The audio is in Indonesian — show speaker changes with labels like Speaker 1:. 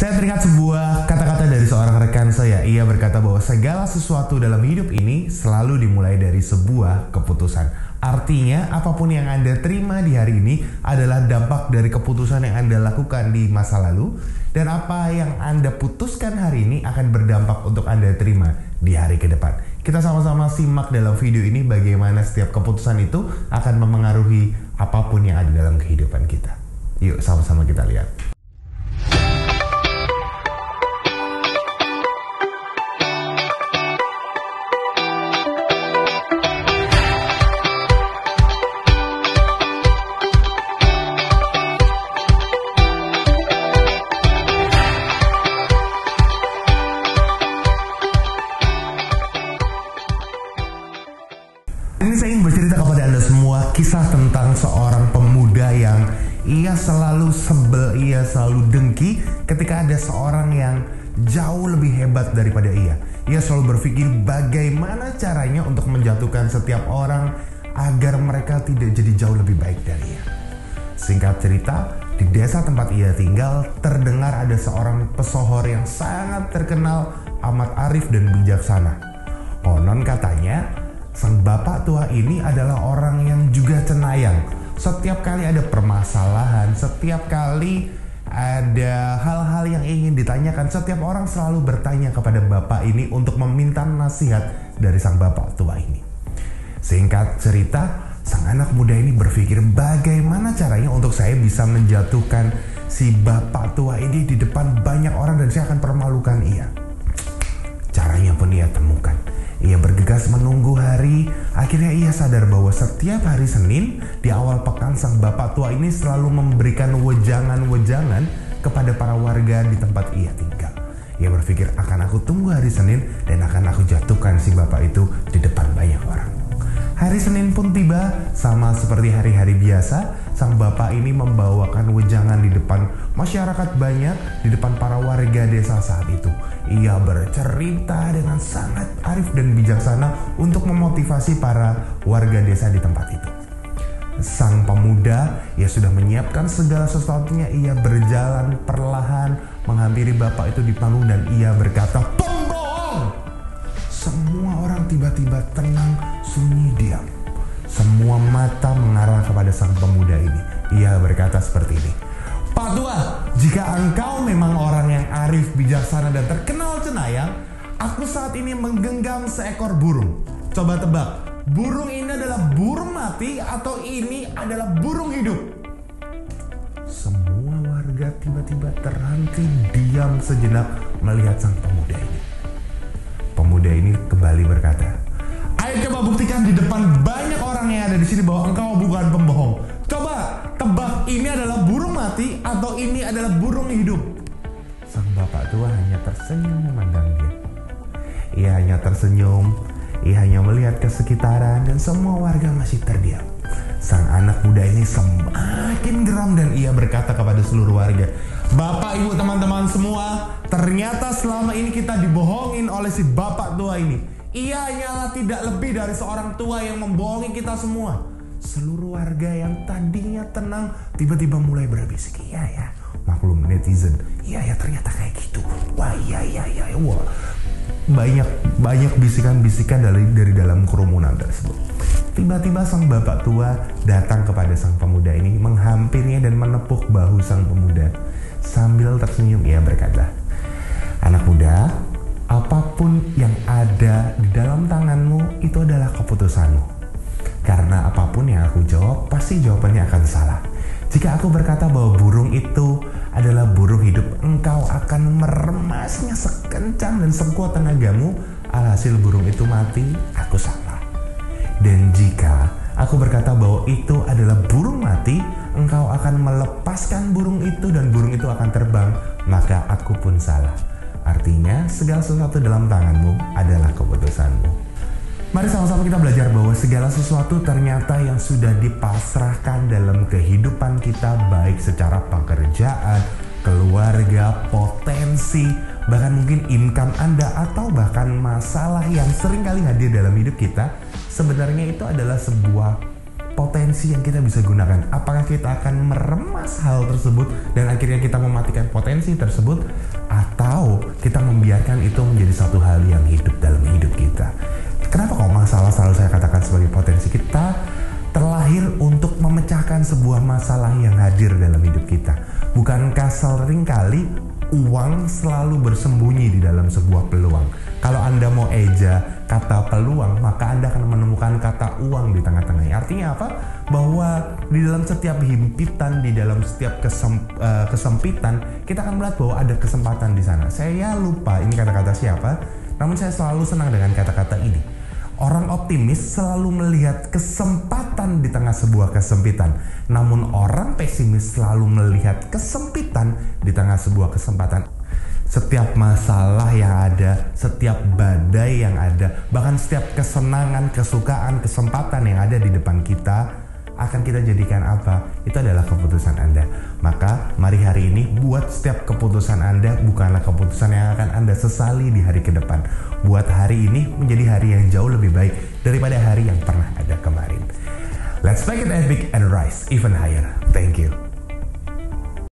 Speaker 1: Saya teringat sebuah kata-kata dari seorang rekan saya. Ia berkata bahwa segala sesuatu dalam hidup ini selalu dimulai dari sebuah keputusan. Artinya, apapun yang Anda terima di hari ini adalah dampak dari keputusan yang Anda lakukan di masa lalu. Dan apa yang Anda putuskan hari ini akan berdampak untuk Anda terima di hari ke depan. Kita sama-sama simak dalam video ini bagaimana setiap keputusan itu akan memengaruhi apapun yang ada dalam kehidupan kita. Yuk sama-sama kita lihat. Ini saya ingin bercerita kepada Anda semua kisah tentang seorang pemuda yang ia selalu sebel, ia selalu dengki ketika ada seorang yang jauh lebih hebat daripada ia. Ia selalu berpikir bagaimana caranya untuk menjatuhkan setiap orang agar mereka tidak jadi jauh lebih baik dari ia. Singkat cerita, di desa tempat ia tinggal terdengar ada seorang pesohor yang sangat terkenal, amat arif dan bijaksana. Konon katanya, sang bapak tua ini adalah orang yang juga cenayang. Setiap kali ada permasalahan, setiap kali ada hal-hal yang ingin ditanyakan, setiap orang selalu bertanya kepada bapak ini untuk meminta nasihat dari sang bapak tua ini. Singkat cerita, sang anak muda ini berpikir bagaimana caranya untuk saya bisa menjatuhkan si bapak tua ini di depan banyak orang dan saya akan permalukan ia. Caranya pun ia temukan. Ia bergegas menunggu hari. Akhirnya ia sadar bahwa setiap hari Senin di awal pekan sang bapak tua ini selalu memberikan wejangan-wejangan kepada para warga di tempat ia tinggal. Ia berpikir akan aku tunggu hari Senin dan akan aku jatuhkan si bapak itu di depan banyak orang. Hari Senin pun tiba, sama seperti hari-hari biasa, sang bapak ini membawakan wejangan di depan masyarakat banyak, di depan para warga desa saat itu. Ia bercerita dengan sangat arif dan bijaksana untuk memotivasi para warga desa di tempat itu. Sang pemuda, ia sudah menyiapkan segala sesuatunya. Ia berjalan perlahan menghampiri bapak itu di panggung dan ia berkata, "Pembohong!" Semua orang tiba-tiba tenang, sunyi, diam. Semua mata mengarah kepada sang pemuda ini. Ia berkata seperti ini, "Pak Tua, jika engkau memang orang yang arif, bijaksana, dan terkenal cenayang, aku saat ini menggenggam seekor burung. Coba tebak, burung ini adalah burung mati atau ini adalah burung hidup?" Semua warga tiba-tiba terhenti diam sejenak melihat sang pemuda ini. Pemuda ini kembali berkata, "Ayo coba buktikan di depan banyak orang yang ada di sini bahwa engkau bukan pembohong. Coba tebak, ini adalah burung mati atau ini adalah burung hidup?" Sang bapak tua hanya tersenyum memandang dia. Ia hanya tersenyum, ia hanya melihat ke sekitaran dan semua warga masih terdiam. Sang anak muda ini semakin geram dan ia berkata kepada seluruh warga, "Bapak, ibu, teman-teman semua, ternyata selama ini kita dibohongin oleh si bapak tua ini. Ia hanyalah tidak lebih dari seorang tua yang membohongi kita semua." Seluruh warga yang tadinya tenang tiba-tiba mulai berbisik, "Iya ya, maklum netizen. Iya ya, ternyata kayak gitu. Wah, iya. Wah." Banyak bisikan-bisikan dari dalam kerumunan tersebut. Tiba-tiba sang bapak tua datang kepada sang pemuda ini, menghampirinya dan menepuk bahu sang pemuda. Sambil tersenyum ia berkata, "Anak muda, apapun yang ada di dalam tanganmu itu adalah keputusanmu. Karena apapun yang aku jawab, pasti jawabannya akan salah. Jika aku berkata bahwa burung itu adalah burung hidup, engkau akan meremasnya sekencang dan sekuat tenagamu. Alhasil burung itu mati, aku salah. Dan jika aku berkata bahwa itu adalah burung mati, engkau akan melepaskan burung itu dan burung itu akan terbang, maka aku pun salah. Artinya, segala sesuatu dalam tanganmu adalah keputusanmu." Mari sama-sama kita belajar bahwa segala sesuatu ternyata yang sudah dipasrahkan dalam kehidupan kita, baik secara pekerjaan, keluarga, potensi, bahkan mungkin income Anda, atau bahkan masalah yang sering kali hadir dalam hidup kita, sebenarnya itu adalah sebuah potensi yang kita bisa gunakan. Apakah kita akan meremas hal tersebut dan akhirnya kita mematikan potensi tersebut, atau kita membiarkan itu menjadi satu hal yang hidup dalam hidup kita. Kenapa kok masalah selalu saya katakan sebagai potensi? Kita terlahir untuk memecahkan sebuah masalah yang hadir dalam hidup kita. Bukankah seringkali uang selalu bersembunyi di dalam sebuah peluang? Kalau Anda mau eja kata peluang, maka Anda akan menemukan kata uang di tengah-tengahnya. Artinya apa? Bahwa di dalam setiap himpitan, di dalam setiap kesempitan, kita akan melihat bahwa ada kesempatan di sana. Saya lupa ini kata-kata siapa, namun saya selalu senang dengan kata-kata ini. Orang optimis selalu melihat kesempatan di tengah sebuah kesempitan. Namun orang pesimis selalu melihat kesempitan di tengah sebuah kesempatan. Setiap masalah yang ada, setiap badai yang ada, bahkan setiap kesenangan, kesukaan, kesempatan yang ada di depan kita, akan kita jadikan apa? Itu adalah keputusan Anda. Maka mari hari ini buat setiap keputusan Anda bukanlah keputusan yang akan Anda sesali di hari ke depan. Buat hari ini menjadi hari yang jauh lebih baik daripada hari yang pernah ada kemarin. Let's make it epic and rise even higher. Thank you.